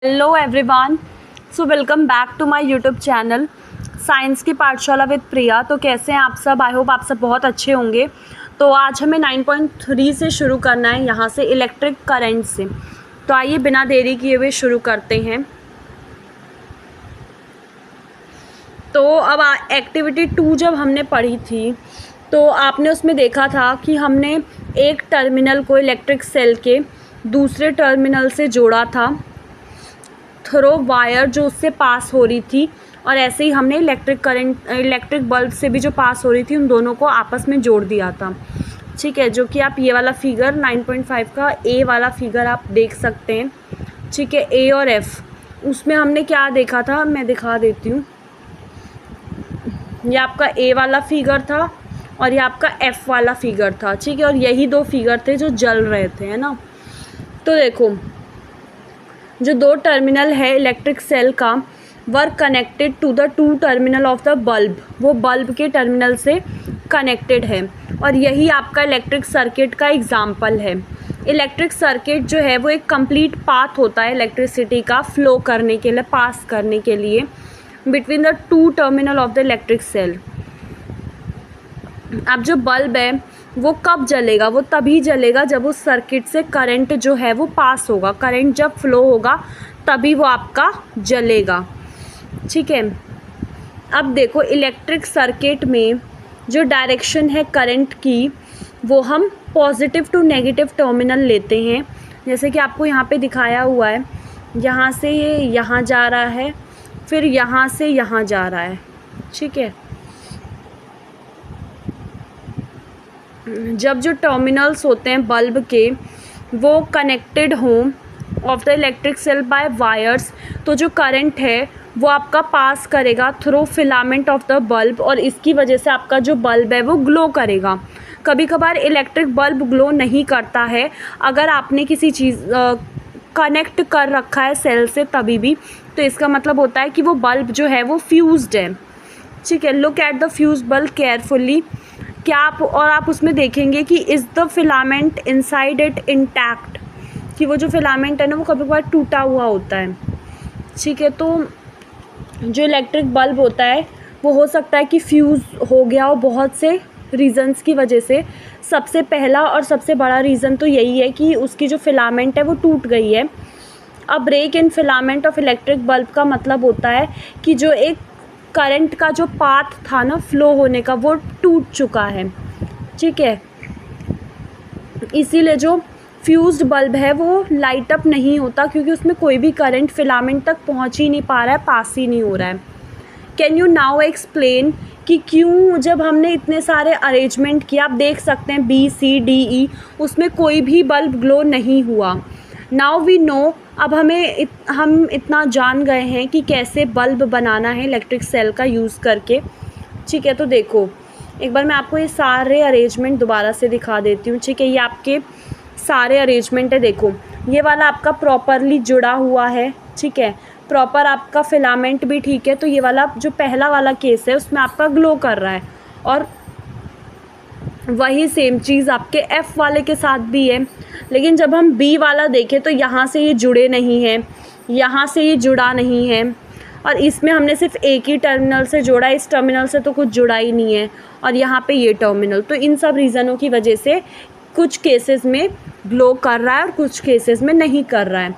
Hello everyone, so welcome back to my YouTube channel science की पाठशाला with प्रिया। तो कैसे हैं आप सब? आई होप आप सब बहुत अच्छे होंगे। तो आज हमें 9.3 से शुरू करना है, यहाँ से इलेक्ट्रिक करंट से। तो आइए बिना देरी किए हुए शुरू करते हैं। तो अब एक्टिविटी 2 जब हमने पढ़ी थी तो आपने उसमें देखा था कि हमने एक टर्मिनल को इलेक्ट्रिक सेल के दूसरे टर्मिनल से जोड़ा था थ्रो वायर जो उससे पास हो रही थी, और ऐसे ही हमने इलेक्ट्रिक बल्ब से भी जो पास हो रही थी उन दोनों को आपस में जोड़ दिया था। ठीक है, जो कि आप ये वाला फिगर 9.5 का ए वाला फिगर आप देख सकते हैं। ठीक है, ए और एफ उसमें हमने क्या देखा था मैं दिखा देती हूँ। ये आपका ए वाला फिगर था और ये आपका एफ वाला फिगर था। ठीक है, और यही दो फिगर थे जो जल रहे थे, है ना। तो देखो, जो दो टर्मिनल है इलेक्ट्रिक सेल का were connected to the two terminal of the bulb, वो बल्ब के टर्मिनल से कनेक्टेड है, और यही आपका इलेक्ट्रिक सर्किट का एग्जाम्पल है। इलेक्ट्रिक सर्किट जो है वो एक कंप्लीट पाथ होता है इलेक्ट्रिसिटी का फ्लो करने के लिए, पास करने के लिए between the two terminal of the electric cell. अब जो बल्ब है वो कब जलेगा? वो तभी जलेगा जब उस सर्किट से करंट जो है वो पास होगा। करंट जब फ्लो होगा तभी वो आपका जलेगा। ठीक है, अब देखो इलेक्ट्रिक सर्किट में जो डायरेक्शन है करंट की वो हम पॉजिटिव टू नेगेटिव टर्मिनल लेते हैं, जैसे कि आपको यहाँ पे दिखाया हुआ है। यहाँ से ये यहाँ जा रहा है, फिर यहाँ से यहाँ जा रहा है। ठीक है, जब जो टर्मिनल्स होते हैं बल्ब के वो कनेक्टेड हों of the electric cell by wires, तो जो करंट है वो आपका पास करेगा through filament of the bulb, और इसकी वजह से आपका जो बल्ब है वो ग्लो करेगा। कभी कभार इलेक्ट्रिक बल्ब ग्लो नहीं करता है अगर आपने किसी चीज़ कनेक्ट कर रखा है सेल से, तभी भी तो इसका मतलब होता है कि वो बल्ब जो है वो फ्यूज्ड है। ठीक है, look at the fuse bulb carefully. क्या आप उसमें देखेंगे कि is the filament inside it intact, कि वो जो फिलामेंट है ना वो कभी कभार टूटा हुआ होता है। ठीक है, तो जो इलेक्ट्रिक बल्ब होता है वो हो सकता है कि फ्यूज़ हो गया हो बहुत से रीज़न्स की वजह से। सबसे पहला और सबसे बड़ा रीज़न तो यही है कि उसकी जो फिलामेंट है वो टूट गई है। अब break in filament of electric bulb का मतलब होता है कि जो एक करंट का जो पाथ था ना फ्लो होने का वो टूट चुका है। ठीक है, इसीलिए जो फ्यूज्ड बल्ब है वो लाइट अप नहीं होता, क्योंकि उसमें कोई भी करंट फिलामेंट तक पहुंच ही नहीं पा रहा है, पास ही नहीं हो रहा है। कैन यू नाउ एक्सप्लेन कि क्यों जब हमने इतने सारे अरेंजमेंट किया, आप देख सकते हैं बी सी डी ई, उसमें कोई भी बल्ब ग्लो नहीं हुआ। नाउ वी नो, अब हम इतना जान गए हैं कि कैसे बल्ब बनाना है इलेक्ट्रिक सेल का यूज़ करके। ठीक है, तो देखो एक बार मैं आपको ये सारे अरेंजमेंट दोबारा से दिखा देती हूँ। ठीक है, ये आपके सारे अरेंजमेंट है। देखो ये वाला आपका प्रॉपरली जुड़ा हुआ है। ठीक है, प्रॉपर आपका फिलामेंट भी ठीक है। तो ये वाला जो पहला वाला केस है उसमें आपका ग्लो कर रहा है, और वही सेम चीज़ आपके एफ़ वाले के साथ भी है। लेकिन जब हम बी वाला देखें तो यहाँ से ये जुड़े नहीं हैं, यहाँ से ये जुड़ा नहीं है, और इसमें हमने सिर्फ एक ही टर्मिनल से जोड़ा, इस टर्मिनल से तो कुछ जुड़ा ही नहीं है, और यहाँ पे ये टर्मिनल। तो इन सब रीज़नों की वजह से कुछ केसेस में ग्लो कर रहा है और कुछ केसेस में नहीं कर रहा है।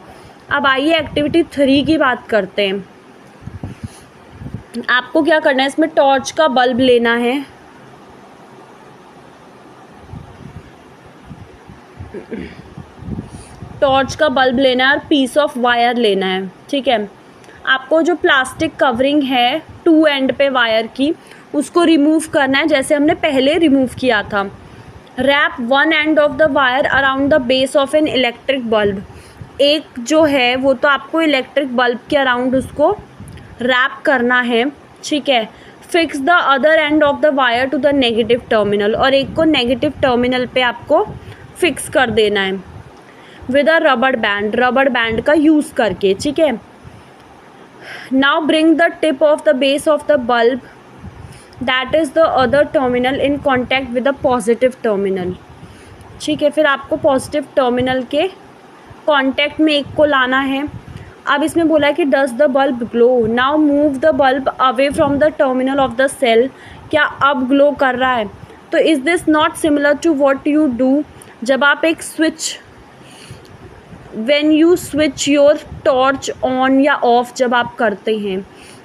अब आइए एक्टिविटी 3 की बात करते हैं। आपको क्या करना है, इसमें टॉर्च का बल्ब लेना है। टॉर्च का बल्ब लेना है और पीस ऑफ वायर लेना है। ठीक है, आपको जो प्लास्टिक कवरिंग है टू एंड पे वायर की उसको रिमूव करना है, जैसे हमने पहले रिमूव किया था। Wrap one end of the wire around the base of an electric bulb, एक जो है वो तो आपको इलेक्ट्रिक बल्ब के अराउंड उसको रैप करना है। ठीक है, fix the other end of the wire to the negative terminal, और एक को नेगेटिव टर्मिनल पे आपको फिक्स कर देना है विद अ रबड़ बैंड का यूज़ करके। ठीक है, now bring the tip of the base of the bulb that is the other terminal in contact with the positive terminal. ठीक है, फिर आपको पॉजिटिव टर्मिनल के कॉन्टैक्ट में एक को लाना है। अब इसमें बोला है कि does the bulb glow, now move the bulb away from the terminal of the cell, क्या अब ग्लो कर रहा है। तो is this not similar to what you do, जब आप एक switch, when you switch your torch on या ऑफ जब आप करते हैं।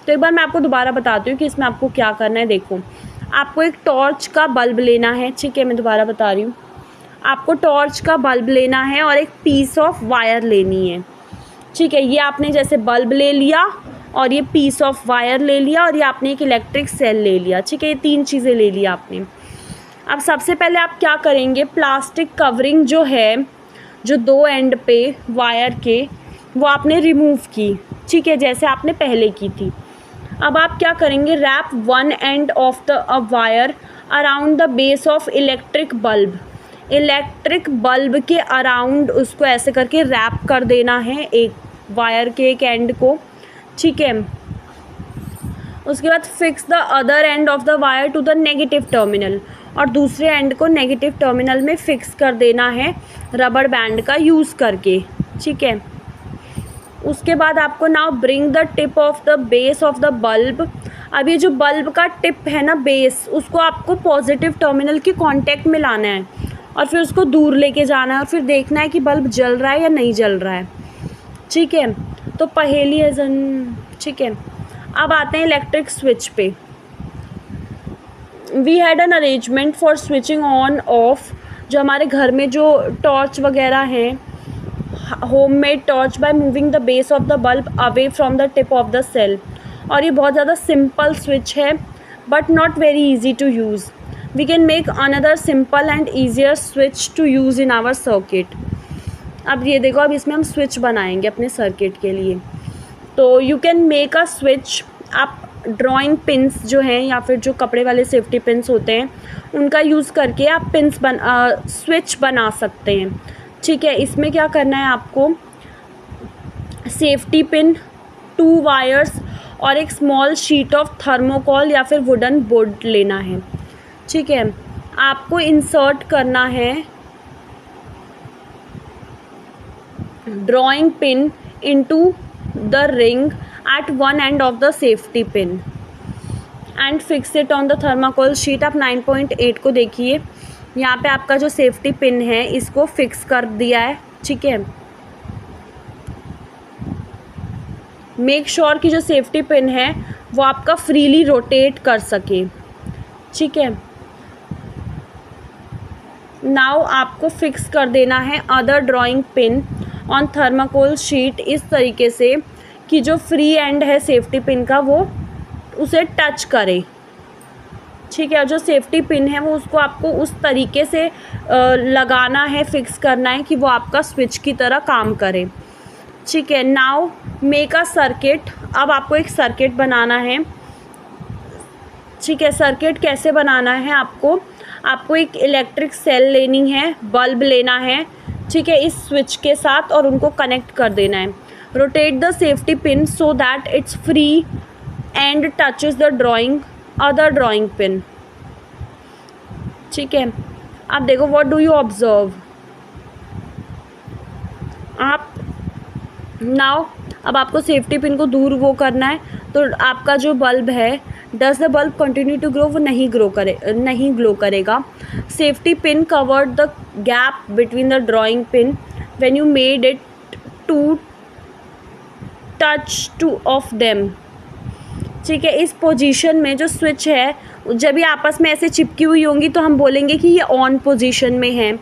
तो एक बार मैं आपको दोबारा बताती हूँ कि इसमें आपको क्या करना है। देखो, आपको एक टॉर्च का बल्ब लेना है, ठीक है, मैं दोबारा बता रही हूँ। आपको टॉर्च का बल्ब लेना है और एक पीस ऑफ वायर लेनी है, ठीक है। ये आपने जैसे बल्ब ले लिया और ये पीस ऑफ वायर ले लिया और ये आपने एक इलेक्ट्रिक सेल ले लिया, ठीक है। ये 3 चीज़ें ले लिया आपने। अब सबसे पहले आप क्या करेंगे, प्लास्टिक कवरिंग जो है, जो 2 एंड पे वायर के, वो आपने रिमूव की, ठीक है, जैसे आपने पहले की थी। अब आप क्या करेंगे, wrap 1 end of the wire around the base of electric bulb, electric bulb के अराउंड उसको ऐसे करके रैप कर देना है, एक वायर के एक एंड को, ठीक है। उसके बाद fix the other end of the wire to the negative terminal, और दूसरे एंड को नेगेटिव टर्मिनल में फिक्स कर देना है रबर बैंड का यूज़ करके, ठीक है। उसके बाद आपको now bring the tip of the base of the bulb, अब ये जो बल्ब का टिप है ना, बेस, उसको आपको पॉजिटिव टर्मिनल के कांटेक्ट में लाना है और फिर उसको दूर लेके जाना है और फिर देखना है कि बल्ब जल रहा है या नहीं जल रहा है, ठीक है। तो पहेली है जन, ठीक है। अब आते हैं इलेक्ट्रिक स्विच पे। We had an arrangement for switching on off, जो हमारे घर में जो टॉर्च वगैरह हैं, homemade torch, by moving the base of the bulb away from the tip of the cell. और ये बहुत ज़्यादा सिंपल स्विच है but not very easy to use. We can make another simple and easier switch to use in our circuit. अब ये देखो, अब इसमें हम स्विच बनाएंगे अपने सर्किट के लिए। तो you can make a switch, आप ड्राइंग पिन्स जो हैं या फिर जो कपड़े वाले सेफ्टी पिन्स होते हैं उनका यूज़ करके आप स्विच बना सकते हैं, ठीक है। इसमें क्या करना है आपको, सेफ्टी पिन, 2 वायर्स और एक स्मॉल शीट ऑफ थर्मोकोल या फिर वुडन बोर्ड लेना है, ठीक है। आपको इंसर्ट करना है drawing pin into the ring at one end of the safety pin and fix it on the thermocol sheet। आप 9.8 को देखिए, यहाँ पे आपका जो सेफ्टी पिन है इसको फिक्स कर दिया है, ठीक है। मेक श्योर कि जो सेफ्टी पिन है वो आपका फ्रीली रोटेट कर सके, ठीक है। नाउ आपको फिक्स कर देना है other drawing pin on thermocol sheet इस तरीके से कि जो फ्री एंड है सेफ्टी पिन का वो उसे टच करे, ठीक है। जो सेफ्टी पिन है वो उसको आपको उस तरीके से लगाना है, फिक्स करना है कि वो आपका स्विच की तरह काम करे, ठीक है। नाउ मेक अ सर्किट, अब आपको एक सर्किट बनाना है, ठीक है। सर्किट कैसे बनाना है, आपको एक इलेक्ट्रिक सेल लेनी है, बल्ब लेना है, ठीक है, इस स्विच के साथ, और उनको कनेक्ट कर देना है। Rotate the safety pin so that it's free and touches the other drawing pin, ठीक है। अब देखो, व्हाट डू यू ऑब्जर्व, आप नाउ अब आपको सेफ्टी पिन को दूर वो करना है, तो आपका जो बल्ब है, does the bulb continue to glow, वो नहीं ग्लो करेगा। Safety pin covered the gap between the drawing pin when you made it to touch two of them, ठीक है। इस पोजीशन में जो स्विच है, जब ये आपस में ऐसे चिपकी हुई होंगी तो हम बोलेंगे कि ये ऑन पोजीशन में है।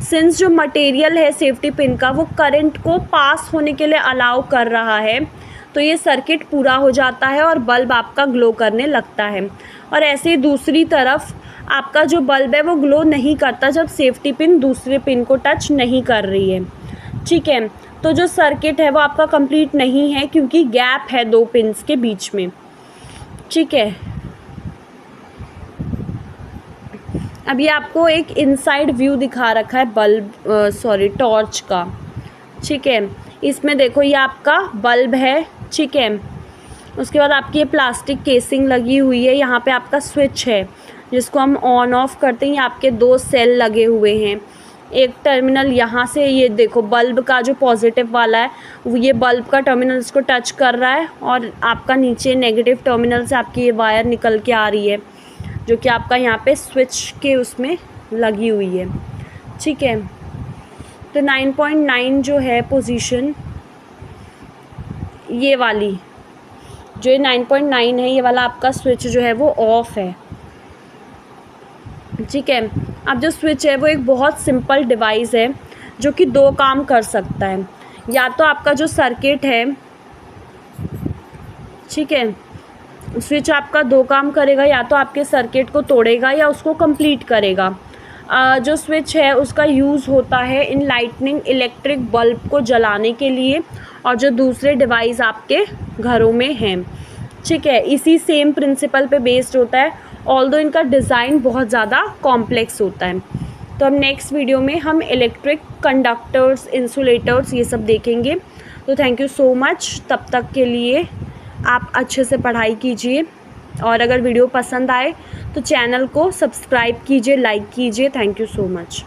सिंस जो मटेरियल है सेफ्टी पिन का वो करंट को पास होने के लिए अलाउ कर रहा है, तो ये सर्किट पूरा हो जाता है और बल्ब आपका ग्लो करने लगता है। और ऐसे ही दूसरी तरफ आपका जो बल्ब है वो ग्लो नहीं करता जब सेफ्टी पिन दूसरे पिन को टच नहीं कर रही है, ठीक है। तो जो सर्किट है वो आपका कंप्लीट नहीं है क्योंकि गैप है 2 पिन्स के बीच में, ठीक है। अब ये आपको एक इनसाइड व्यू दिखा रखा है टॉर्च का, ठीक है। इसमें देखो, ये आपका बल्ब है, ठीक है। उसके बाद आपकी ये प्लास्टिक केसिंग लगी हुई है, यहाँ पे आपका स्विच है जिसको हम ऑन ऑफ करते हैं, आपके 2 सेल लगे हुए हैं, एक टर्मिनल यहाँ से, ये देखो बल्ब का जो पॉजिटिव वाला है ये बल्ब का टर्मिनल इसको टच कर रहा है, और आपका नीचे नेगेटिव टर्मिनल से आपकी ये वायर निकल के आ रही है जो कि आपका यहाँ पे स्विच के उसमें लगी हुई है। ठीक है, तो 9.9 जो है पोजीशन, ये वाली जो ये 9.9 है, ये वाला आपका स्विच जो है वो ऑफ है। ठीक है, अब जो स्विच है वो एक बहुत सिंपल डिवाइस है जो कि दो काम कर सकता है। या तो आपका जो सर्किट है, ठीक है, स्विच आपका दो काम करेगा, या तो आपके सर्किट को तोड़ेगा या उसको कंप्लीट करेगा। जो स्विच है उसका यूज़ होता है इन लाइटनिंग इलेक्ट्रिक बल्ब को जलाने के लिए, और जो दूसरे डिवाइस आपके घरों में हैं। ठीक है, इसी सेम प्रिंसिपल पे बेस्ड होता है, ऑल्दो इनका डिज़ाइन बहुत ज़्यादा कॉम्प्लेक्स होता है। तो अब नेक्स्ट वीडियो में हम इलेक्ट्रिक कंडक्टर्स, इंसुलेटर्स ये सब देखेंगे। तो थैंक यू सो मच, तब तक के लिए आप अच्छे से पढ़ाई कीजिए, और अगर वीडियो पसंद आए तो चैनल को सब्सक्राइब कीजिए, लाइक कीजिए। Thank you so much.